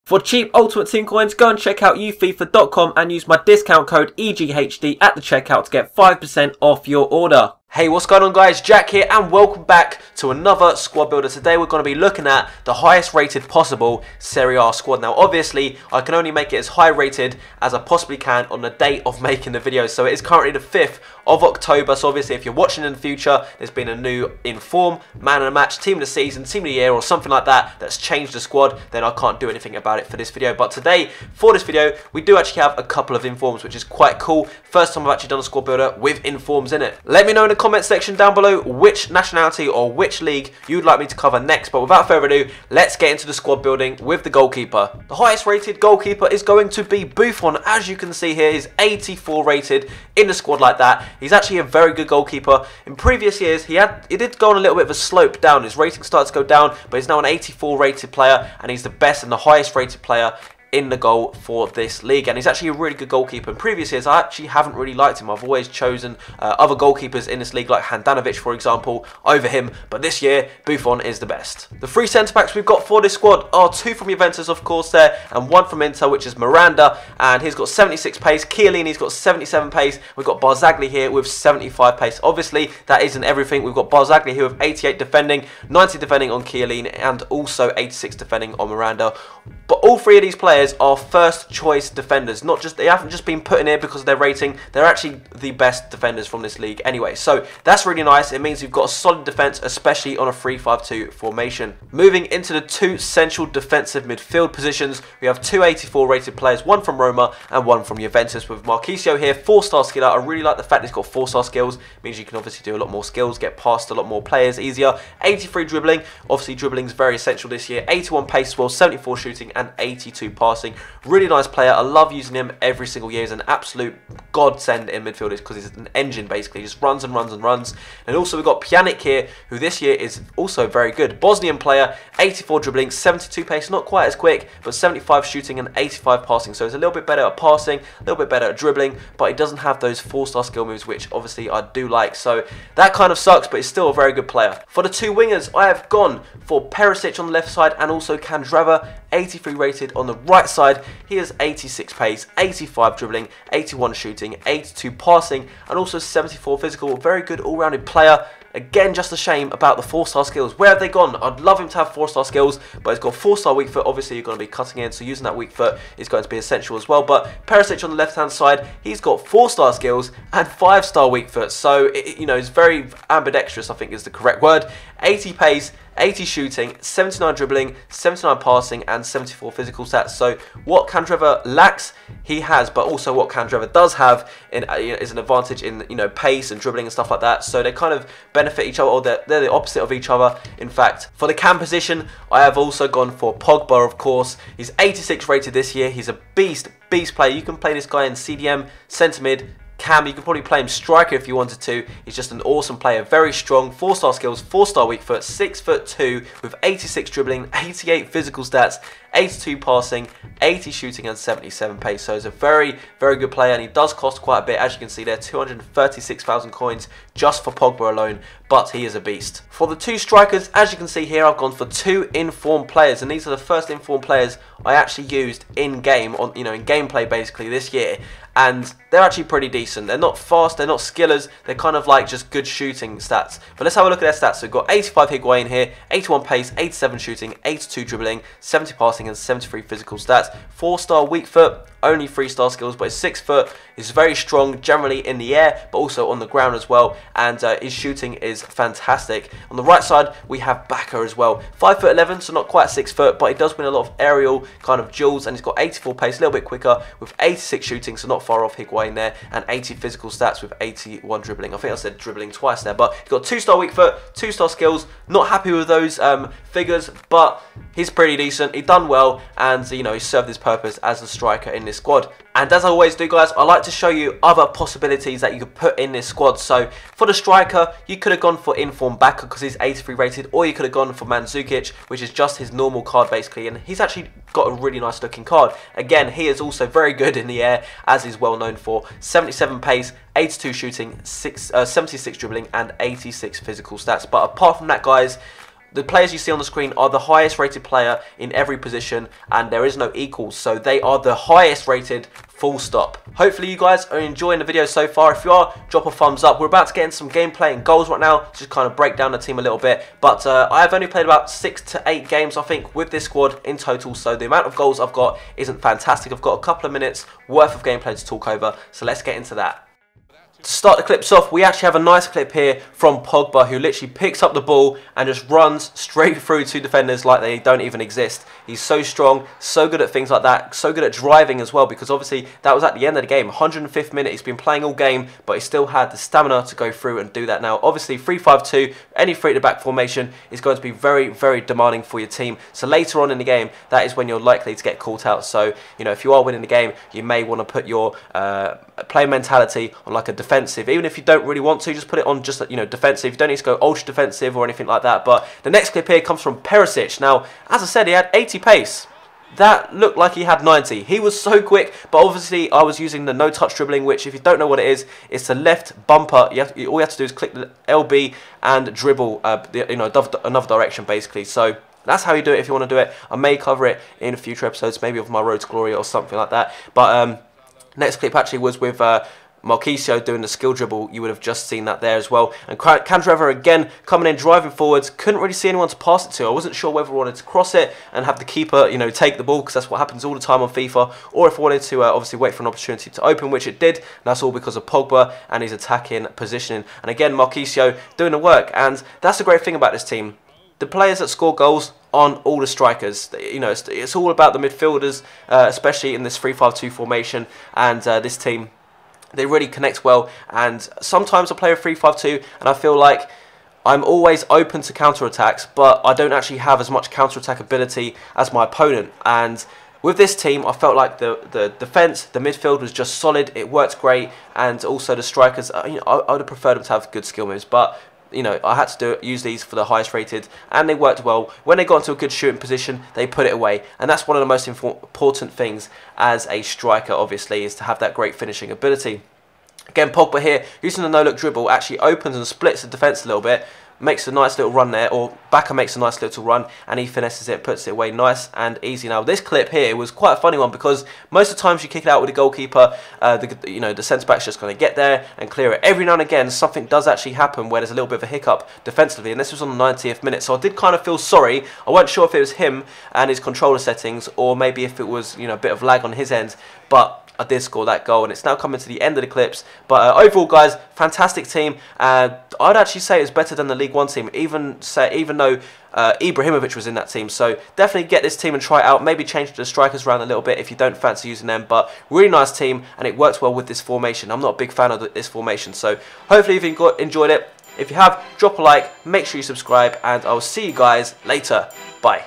For cheap Ultimate Team coins, go and check out ufifa.com and use my discount code EGHD at the checkout to get 5% off your order. Hey, what's going on guys? Jack here and welcome back to another squad builder. Today we're going to be looking at the highest rated possible Serie A squad. Now obviously I can only make it as high rated as I possibly can on the date of making the video. So it is currently the 5th of October. So obviously if you're watching in the future, there's been a new inform, man of the match, team of the season, team of the year or something like that that's changed the squad, then I can't do anything about it for this video. But today, for this video, we do actually have a couple of informs, which is quite cool. First time I've actually done a squad builder with informs in it. Let me know in the comment section down below which nationality or which league you'd like me to cover next. But without further ado, let's get into the squad building with the goalkeeper. The highest rated goalkeeper is going to be Buffon. As you can see here, he's 84 rated in the squad like that. He's actually a very good goalkeeper. In previous years, he did go on a little bit of a slope down. His rating started to go down, but he's now an 84 rated player, and he's the best and the highest rated player in the goal for this league, and he's actually a really good goalkeeper. In previous years I actually haven't really liked him. I've always chosen other goalkeepers in this league like Handanovic for example over him, but this year Buffon is the best. The three centre backs we've got for this squad are two from Juventus of course there, and one from Inter, which is Miranda, and he's got 76 pace. Chiellini's got 77 pace. We've got Barzagli here with 75 pace. Obviously that isn't everything. We've got Barzagli here with 88 defending, 90 defending on Chiellini, and also 86 defending on Miranda. But all three of these players are first choice defenders. They haven't just been put in here because of their rating. They're actually the best defenders from this league anyway. So that's really nice. It means we've got a solid defence, especially on a 3-5-2 formation. Moving into the two central defensive midfield positions, we have two 84 rated players, one from Roma and one from Juventus, with Marchisio here, 4-star skiller. I really like the fact he's got 4-star skills. It means you can obviously do a lot more skills, get past a lot more players easier. 83 dribbling. Obviously dribbling is very essential this year. 81 pace as well, 74 shooting and 82 passing. Really nice player. I love using him every single year. He's an absolute godsend in midfield because he's an engine basically. He just runs and runs and runs. And also we've got Pjanic here, who this year is also very good. Bosnian player, 84 dribbling, 72 pace, not quite as quick, but 75 shooting and 85 passing. So he's a little bit better at passing, a little bit better at dribbling, but he doesn't have those 4-star skill moves, which obviously I do like. So that kind of sucks, but he's still a very good player. For the two wingers, I have gone for Perisic on the left side and also Candreva, 83 rated on the right side. He has 86 pace, 85 dribbling, 81 shooting, 82 passing, and also 74 physical. Very good all-rounded player. Again, just a shame about the 4-star skills. Where have they gone? I'd love him to have 4-star skills, but he's got 4-star weak foot. Obviously, you're going to be cutting in, so using that weak foot is going to be essential as well. But Perisic on the left-hand side, he's got 4-star skills and 5-star weak foot. So, it's very ambidextrous, I think is the correct word. 80 pace, 80 shooting, 79 dribbling, 79 passing, and 74 physical stats. So what Candreva lacks, he has, but also what Candreva does have is an advantage in pace and dribbling and stuff like that. So they kind of benefit each other, or they're the opposite of each other. In fact, for the cam position, I have also gone for Pogba, of course. He's 86 rated this year. He's a beast player. You can play this guy in CDM, centre mid, cam. You could probably play him striker if you wanted to. He's just an awesome player, very strong, 4-star skills, 4-star weak foot, 6'2" with 86 dribbling, 88 physical stats, 82 passing, 80 shooting and 77 pace. So he's a very good player, and he does cost quite a bit. As you can see there, 236,000 coins just for Pogba alone, but he is a beast. For the two strikers, as you can see here, I've gone for two informed players, and these are the first informed players I actually used in game, in gameplay basically this year, and they're actually pretty decent. They're not fast, they're not skillers, they're kind of like just good shooting stats. But let's have a look at their stats. So we've got 85 Higuaín here, 81 pace, 87 shooting, 82 dribbling, 70 passing and 73 physical stats. 4-star weak foot, only 3-star skills, but his 6 foot is very strong generally in the air, but also on the ground as well, and his shooting is fantastic. On the right side, we have Baka as well. 5'11", so not quite 6 foot, but he does win a lot of aerial kind of duels, and he's got 84 pace, a little bit quicker, with 86 shooting, so not far off Higuaín there, and 80 physical stats with 81 dribbling. I think I said dribbling twice there, but he's got 2-star weak foot, 2-star skills. Not happy with those figures, but he's pretty decent. He's done well, and he served his purpose as a striker in this squad. And as I always do, guys, I like to show you other possibilities that you could put in this squad. So for the striker, you could have gone for informed Baka because he's 83 rated, or you could have gone for Mandzukic, which is just his normal card basically, and he's actually got a really nice looking card. Again, he is also very good in the air, as he's well known for. 77 pace, 82 shooting, 76 dribbling, and 86 physical stats. But apart from that, guys, The players you see on the screen are the highest rated player in every position, and there is no equals, so they are the highest rated, full stop. Hopefully you guys are enjoying the video so far. If you are, drop a thumbs up. We're about to get into some gameplay and goals right now, just kind of break down the team a little bit. But I've only played about 6 to 8 games, I think, with this squad in total, so the amount of goals I've got isn't fantastic. I've got a couple of minutes worth of gameplay to talk over, so let's get into that. To start the clips off, we actually have a nice clip here from Pogba, who literally picks up the ball and just runs straight through 2 defenders like they don't even exist. He's so strong, so good at things like that, so good at driving as well, because obviously that was at the end of the game, 105th minute. He's been playing all game, but he still had the stamina to go through and do that. Now, obviously, 3-5-2, any three-at-the-back formation is going to be very, very demanding for your team. So later on in the game, that is when you're likely to get caught out. So, you know, if you are winning the game, you may want to put your play mentality on like a defensive. Even if you don't really want to, just put it on just, you know, defensive. You don't need to go ultra defensive or anything like that. But the next clip here comes from Perisic. Now, as I said, he had 80 pace. That looked like he had 90. He was so quick, but obviously I was using the no-touch dribbling, which, if you don't know what it is, it's the left bumper. All you have to do is click the LB and dribble, you know, another direction, basically. So that's how you do it if you want to do it. I may cover it in future episodes, maybe of my Road to Glory or something like that. But next clip actually was with Marquisio doing the skill dribble. You would have just seen that there as well. And Candreva again coming in, driving forwards. Couldn't really see anyone to pass it to. I wasn't sure whether I wanted to cross it and have the keeper, you know, take the ball, because that's what happens all the time on FIFA, or if I wanted to obviously wait for an opportunity to open, which it did. And that's all because of Pogba and his attacking positioning. And again, Marquisio doing the work. And that's the great thing about this team. The players that score goals aren't all the strikers. You know, it's all about the midfielders, especially in this 3-5-2 formation. And this team, they really connect well. And sometimes I play a 3-5-2 and I feel like I'm always open to counter-attacks, but I don't actually have as much counter-attack ability as my opponent. And with this team, I felt like the defence, the midfield was just solid. It worked great. And also the strikers, you know, I would have preferred them to have good skill moves, but you know, I had to use these for the highest rated, and they worked well. When they got into a good shooting position, they put it away, and that's one of the most important things as a striker, obviously, is to have that great finishing ability. Again, Pogba here, using the no-look dribble, actually opens and splits the defence a little bit, makes a nice little run there, or Baka makes a nice little run, and he finesses it, puts it away nice and easy. Now, this clip here was quite a funny one, because most of the times you kick it out with the goalkeeper, you know, the centre-back's just going to get there and clear it. Every now and again, something does actually happen where there's a little bit of a hiccup defensively, and this was on the 90th minute, so I did kind of feel sorry. I wasn't sure if it was him and his controller settings, or maybe if it was, you know, a bit of lag on his end, but I did score that goal, and it's now coming to the end of the clips. But overall, guys, fantastic team. I'd actually say it's better than the League One team, even though Ibrahimovic was in that team. So definitely get this team and try it out. Maybe change the strikers around a little bit if you don't fancy using them. But really nice team, and it works well with this formation. I'm not a big fan of this formation, so hopefully you've enjoyed it. If you have, drop a like, make sure you subscribe, and I'll see you guys later. Bye.